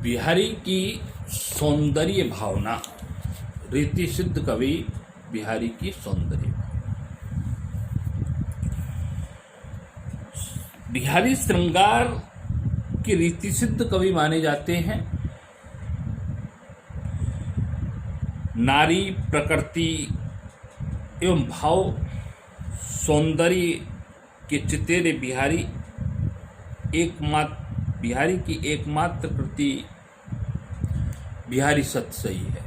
बिहारी की सौंदर्य भावना। रीति सिद्ध कवि बिहारी की सौंदर्य भावना। बिहारी श्रृंगार के रीति सिद्ध कवि माने जाते हैं। नारी, प्रकृति एवं भाव सौंदर्य के चितेरे बिहारी की एकमात्र कृति बिहारी सतसई है।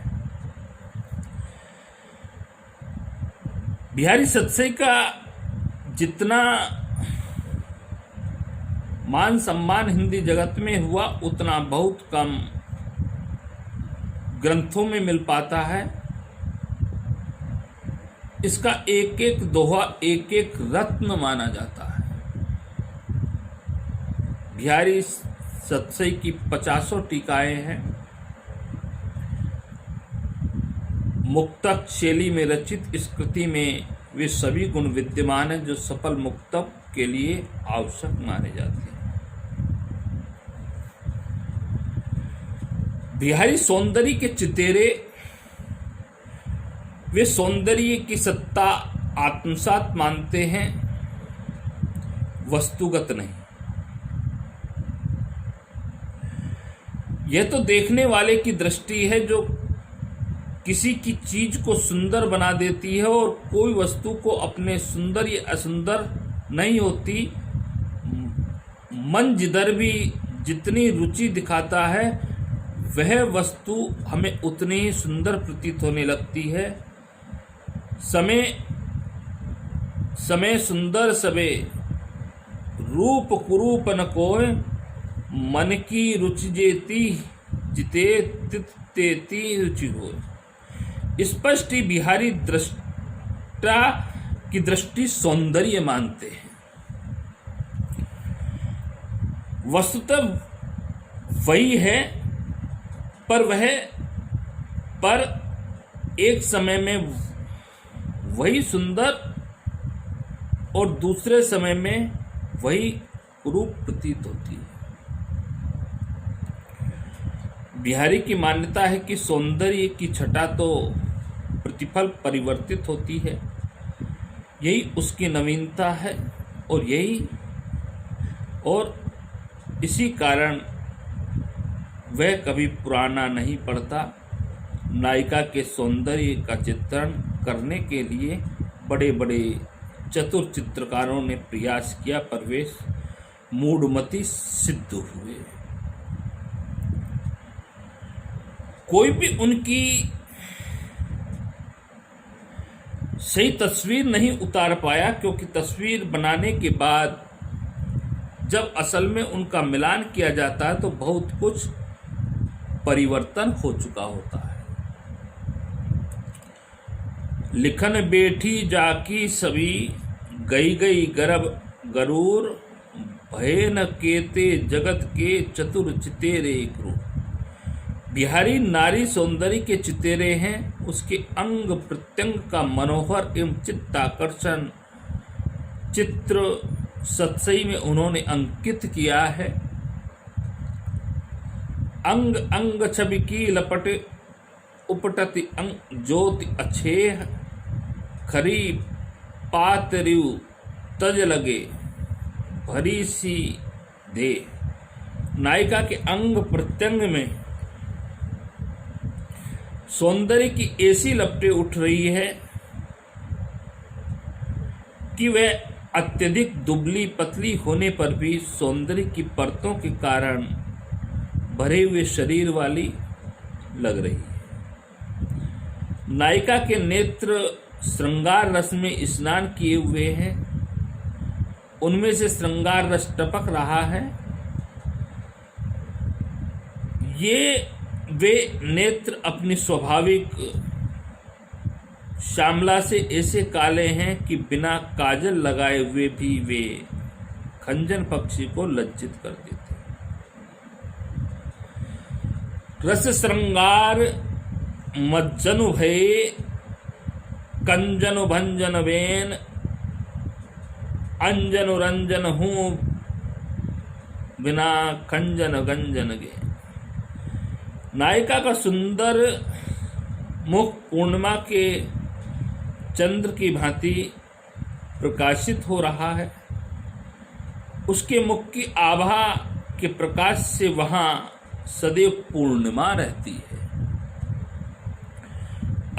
बिहारी सतसई का जितना मान सम्मान हिंदी जगत में हुआ उतना बहुत कम ग्रंथों में मिल पाता है। इसका एक एक दोहा एक एक रत्न माना जाता है। बिहारी सतसई की 50 टीकाएं हैं। मुक्तक शैली में रचित इस कृति में वे सभी गुण विद्यमान हैं जो सफल मुक्तक के लिए आवश्यक माने जाते हैं। बिहारी सौंदर्य के चितेरे वे सौंदर्य की सत्ता आत्मसात मानते हैं, वस्तुगत नहीं। यह तो देखने वाले की दृष्टि है जो किसी की चीज को सुंदर बना देती है, और कोई वस्तु को अपने सुंदर या असुंदर नहीं होती। मन जिधर भी जितनी रुचि दिखाता है वह वस्तु हमें उतनी ही सुंदर प्रतीत होने लगती है। समय सुंदर सबे, रूप कुरूप न कोय, मन की रुचि जेती जिते तेती रुचि हो। स्पष्ट ही बिहारी दृष्टा की दृष्टि सौंदर्य मानते हैं। वस्तुतः वही है, पर एक समय में वही सुंदर और दूसरे समय में वही कुरूप प्रतीत होती है। बिहारी की मान्यता है कि सौंदर्य की छटा तो प्रतिफल परिवर्तित होती है, यही उसकी नवीनता है, और इसी कारण वह कभी पुराना नहीं पड़ता। नायिका के सौंदर्य का चित्रण करने के लिए बड़े बड़े चतुर चित्रकारों ने प्रयास किया, पर वे मूढ़मती सिद्ध हुए। कोई भी उनकी सही तस्वीर नहीं उतार पाया, क्योंकि तस्वीर बनाने के बाद जब असल में उनका मिलान किया जाता है तो बहुत कुछ परिवर्तन हो चुका होता है। लिखन बैठी जाकी सभी, गई गई गर्भ गरूर, भय न केते जगत के चतुर चितेरे क्रूर। बिहारी नारी सौंदर्य के चितेरे हैं। उसके अंग प्रत्यंग का मनोहर एवं चित्ताकर्षण चित्र सतसई में उन्होंने अंकित किया है। अंग अंग छवि की लपट उपटति अंग ज्योति अछेह, खरी पातरियु तज लगे भरी सी दे। नायिका के अंग प्रत्यंग में सौंदर्य की ऐसी लपटें उठ रही है कि वह अत्यधिक दुबली पतली होने पर भी सौंदर्य की परतों के कारण भरे हुए शरीर वाली लग रही है। नायिका के नेत्र श्रृंगार रस में स्नान किए हुए हैं, उनमें से श्रृंगार रस टपक रहा है। वे नेत्र अपनी स्वाभाविक श्यामला से ऐसे काले हैं कि बिना काजल लगाए हुए भी वे खंजन पक्षी को लज्जित कर देते हैं। रस श्रृंगार मज्जनु भये, कंजनु भंजन बेन, अंजनु रंजन हूँ बिना खंजन गंजन गे। नायिका का सुंदर मुख पूर्णिमा के चंद्र की भांति प्रकाशित हो रहा है। उसके मुख की आभा के प्रकाश से वहां सदैव पूर्णिमा रहती है।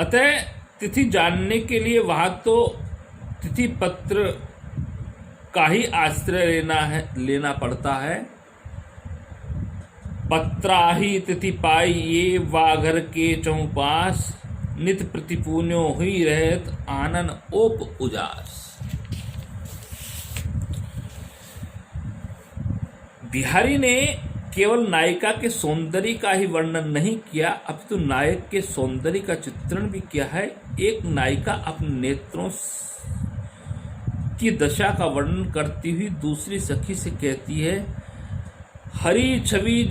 अतः तिथि जानने के लिए वहां तो तिथि पत्र का ही आश्रय लेना पड़ता है। पत्राही तिथि पाई ये वाघर के चौपास, नित प्रतिपून्यो हुई रहत आनन ओप उजास। बिहारी ने केवल नायिका के सौंदर्य का ही वर्णन नहीं किया, अब तो नायक के सौंदर्य का चित्रण भी किया है। एक नायिका अपने नेत्रों की दशा का वर्णन करती हुई दूसरी सखी से कहती है, हरी छवि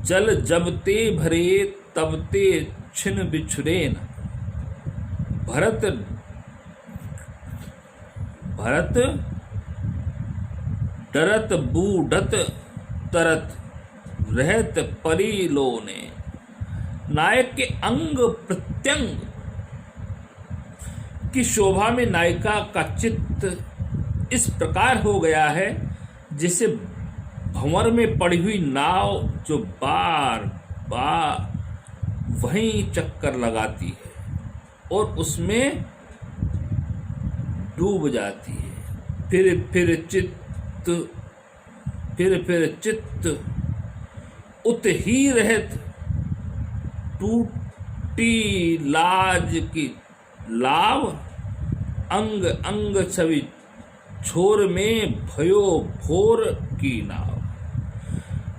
जल जब ते भरे तब ते छिन बिछुरेन, भरत डरत बूढ़त तरत रहत परिलोने। नायक के अंग प्रत्यंग की शोभा में नायिका का चित्त इस प्रकार हो गया है जिसे भंवर में पड़ी हुई नाव जो बार बार वहीं चक्कर लगाती है और उसमें डूब जाती है। फिर चित्त उत ही रहत, टूटी लाज की लाव, अंग अंग छवि छोर में भयो भोर की नाव।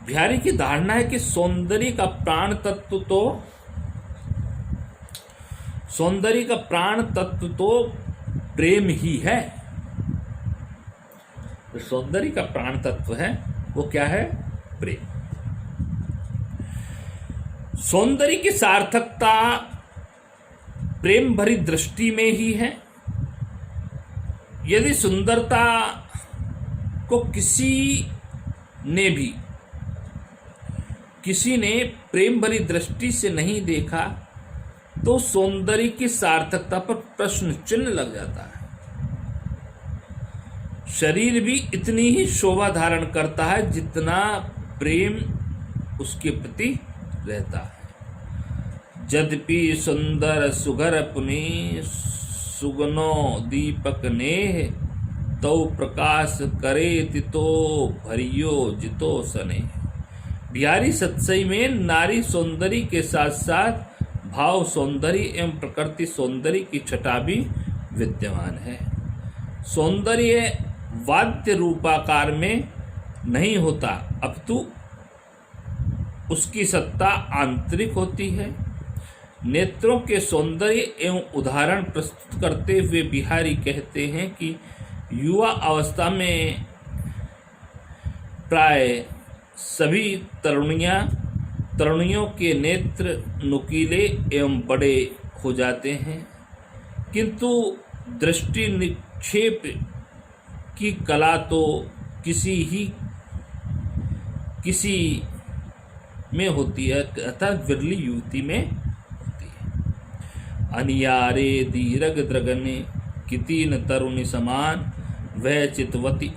बिहारी की धारणा है कि सौंदर्य का प्राण तत्व तो प्रेम ही है। जो सौंदर्य का प्राण तत्व है वो क्या है? प्रेम। सौंदर्य की सार्थकता प्रेम भरी दृष्टि में ही है। यदि सुंदरता को किसी ने प्रेम भरी दृष्टि से नहीं देखा तो सौंदर्य की सार्थकता पर प्रश्न चिन्ह लग जाता है। शरीर भी इतनी ही शोभा धारण करता है जितना प्रेम उसके प्रति रहता है। यद्यपि सुंदर सुघर पुनि सुगनो दीपक नेह, तो प्रकाश करे तितो भरियो जितो सने। बिहारी सत्सई में नारी सौंदर्य के साथ साथ भाव सौंदर्य एवं प्रकृति सौंदर्य की छटा भी विद्यमान है। सौंदर्य वाद्य रूपाकार में नहीं होता, अपितु उसकी सत्ता आंतरिक होती है। नेत्रों के सौंदर्य एवं उदाहरण प्रस्तुत करते हुए बिहारी कहते हैं कि युवा अवस्था में प्राय सभी तरुणियों के नेत्र नुकीले एवं बड़े हो जाते हैं, किंतु दृष्टि निक्षेप की कला तो किसी में होती है, अर्थात विरली युवती में होती है। अनियारे दीरग द्रगने कितीन तरुणी समान, वह चितवती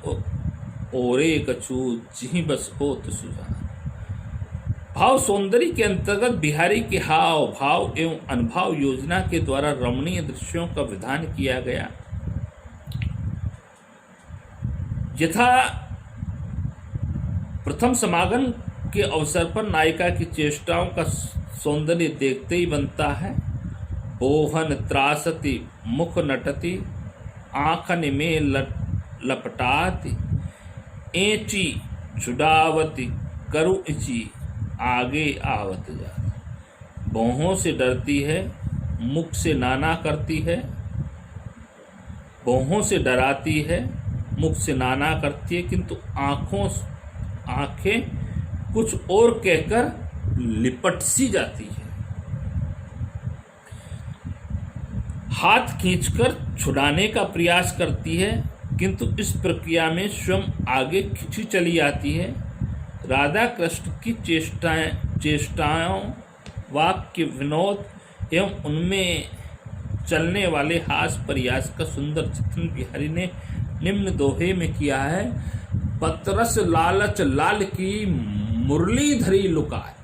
ओरे कछु जिहि बस होत सुजान। भाव सौंदर्य के अंतर्गत बिहारी के हाव भाव एवं अनुभव योजना के द्वारा रमणीय दृश्यों का विधान किया गया। यथा प्रथम समागम के अवसर पर नायिका की चेष्टाओं का सौंदर्य देखते ही बनता है। बोहन त्रासती मुख नटती, आंखन में लपटाती, एची छुड़ावती करु इची आगे आवत जाती। भौहों से डरती है, मुख से नाना करती है। भौहों से डराती है, मुख से नाना करती है, किंतु आंखें कुछ और कहकर लिपट सी जाती है। हाथ खींचकर छुड़ाने का प्रयास करती है, किंतु इस प्रक्रिया में स्वयं आगे खिंची चली आती है। राधा कृष्ण की चेष्टाओं, वाक्य विनोद एवं उनमें चलने वाले हास प्रयास का सुंदर चित्रण बिहारी ने निम्न दोहे में किया है। पतरस लालच लाल की मुरली धरी लुकाए,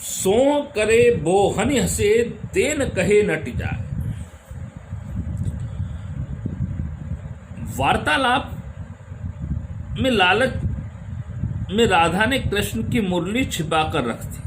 सो करे बोहनि हसे तेन कहे नट जाए। वार्तालाप में लालच में राधा ने कृष्ण की मुरली छिपाकर रख दी।